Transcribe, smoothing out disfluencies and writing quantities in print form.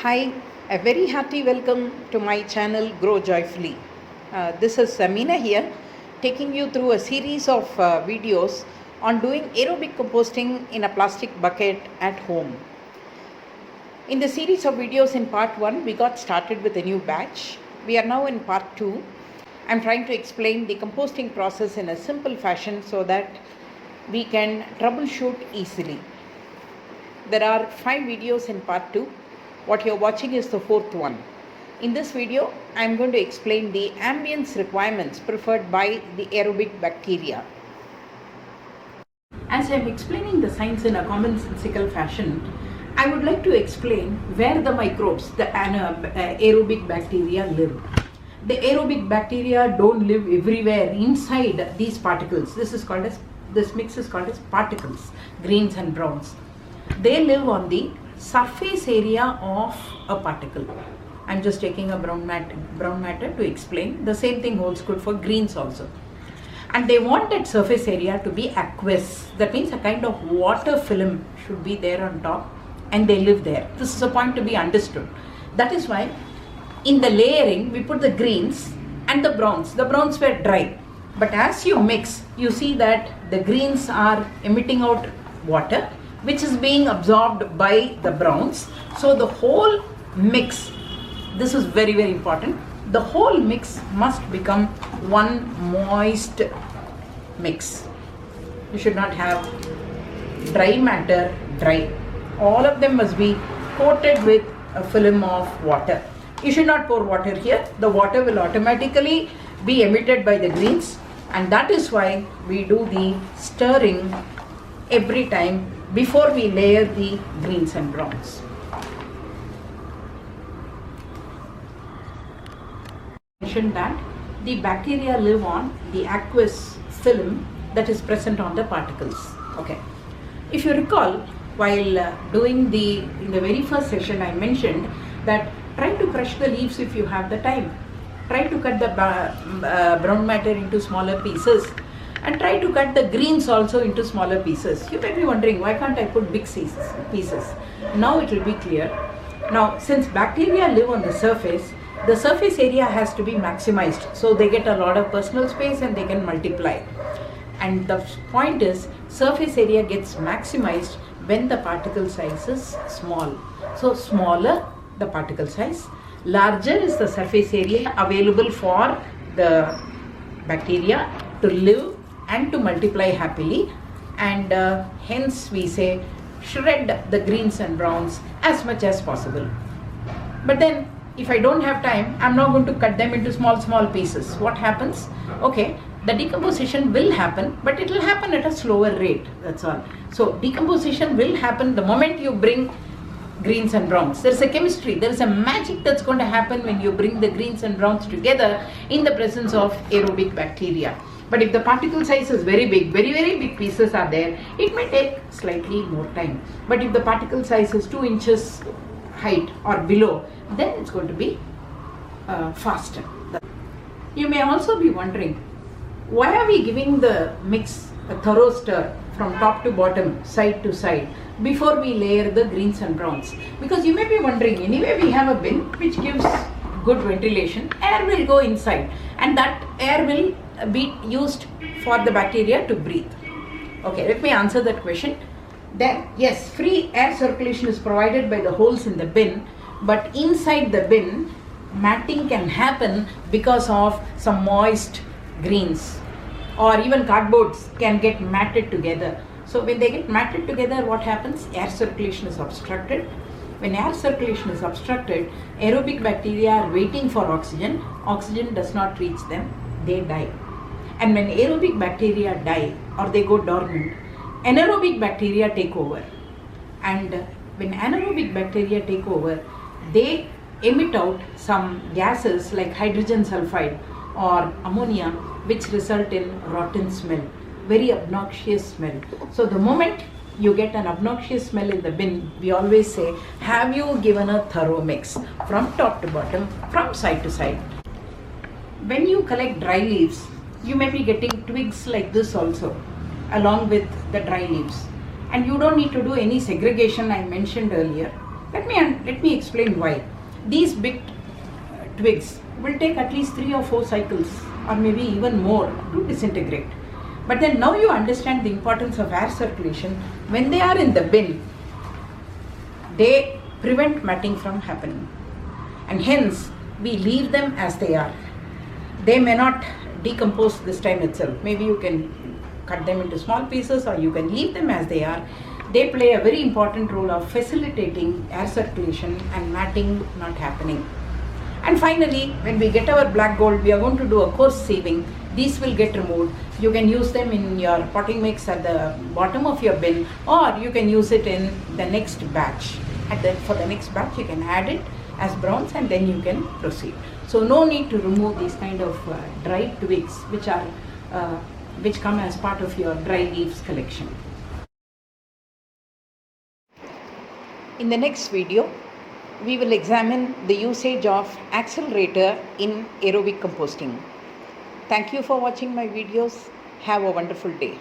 Hi, a very hearty welcome to my channel Grow Joyfully. This is Samina here, taking you through a series of videos on doing aerobic composting in a plastic bucket at home. In the series of videos in part 1, we got started with a new batch. We are now in part 2. I'm trying to explain the composting process in a simple fashion so that we can troubleshoot easily. There are 5 videos in part 2. What you're watching is the 4th one. In this video, I'm going to explain the ambience requirements preferred by the aerobic bacteria. As I'm explaining the science in a commonsensical fashion, I would like to explain where the microbes, the aerobic bacteria live. The aerobic bacteria don't live everywhere inside these particles. This mix is called as particles, greens and browns. They live on the surface area of a particle. I'm just taking a brown matter to explain. The same thing holds good for greens also. And they want that surface area to be aqueous. That means a kind of water film should be there on top, and they live there. This is a point to be understood. That is why in the layering we put the greens and the browns. The browns were dry. But as you mix, you see that the greens are emitting out water, which is being absorbed by the browns. So the whole mix, this is very, very important, the whole mix must become one moist mix. You should not have dry matter dry. All of them must be coated with a film of water. You should not pour water here. The water will automatically be emitted by the greens, and that is why we do the stirring every time before we layer the greens and browns. I mentioned that the bacteria live on the aqueous film that is present on the particles. Okay. If you recall, while in the very first session, I mentioned that try to crush the leaves if you have the time. Try to cut the brown matter into smaller pieces, and try to cut the greens also into smaller pieces. You may be wondering, why can't I put big pieces? Now it will be clear. Now, since bacteria live on the surface area has to be maximized, so they get a lot of personal space and they can multiply. And the point is, surface area gets maximized when the particle size is small. So smaller the particle size, larger is the surface area available for the bacteria to live and to multiply happily, and hence we say shred the greens and browns as much as possible. But then if I don't have time, I'm not going to cut them into small pieces. What happens? Okay, the decomposition will happen, but it will happen at a slower rate, that's all. So decomposition will happen the moment you bring greens and browns. There is a chemistry, there is a magic that's going to happen when you bring the greens and browns together in the presence of aerobic bacteria. But if the particle size is very big, very, very big pieces are there, it may take slightly more time. But if the particle size is 2 inches height or below, then it's going to be faster. You may also be wondering, why are we giving the mix a thorough stir from top to bottom, side to side, before we layer the greens and browns? Because you may be wondering, anyway we have a bin which gives good ventilation, air will go inside, and that air will be used for the bacteria to breathe. Okay, let me answer that question. Then yes, free air circulation is provided by the holes in the bin, but inside the bin matting can happen because of some moist greens, or even cardboards can get matted together. So when they get matted together, what happens? Air circulation is obstructed. When air circulation is obstructed, aerobic bacteria are waiting for oxygen. Oxygen does not reach them, they die. And when aerobic bacteria die or they go dormant, anaerobic bacteria take over. And when anaerobic bacteria take over, they emit out some gases like hydrogen sulfide or ammonia, which result in rotten smell, very obnoxious smell. So the moment you get an obnoxious smell in the bin, we always say, have you given a thorough mix from top to bottom, from side to side? When you collect dry leaves, you may be getting twigs like this also, along with the dry leaves. And you don't need to do any segregation I mentioned earlier. Let me explain why. These big twigs will take at least 3 or 4 cycles or maybe even more to disintegrate. But then now you understand the importance of air circulation. When they are in the bin, they prevent matting from happening, and hence we leave them as they are. They may not decompose this time itself. Maybe you can cut them into small pieces or you can leave them as they are. They play a very important role of facilitating air circulation and matting not happening. And finally, when we get our black gold, we are going to do a coarse sieving. These will get removed. You can use them in your potting mix at the bottom of your bin, or you can use it in the next batch. For the next batch, you can add it as browns and then you can proceed. So no need to remove these kind of dry twigs which come as part of your dry leaves collection. In the next video, we will examine the usage of accelerator in aerobic composting. Thank you for watching my videos. Have a wonderful day.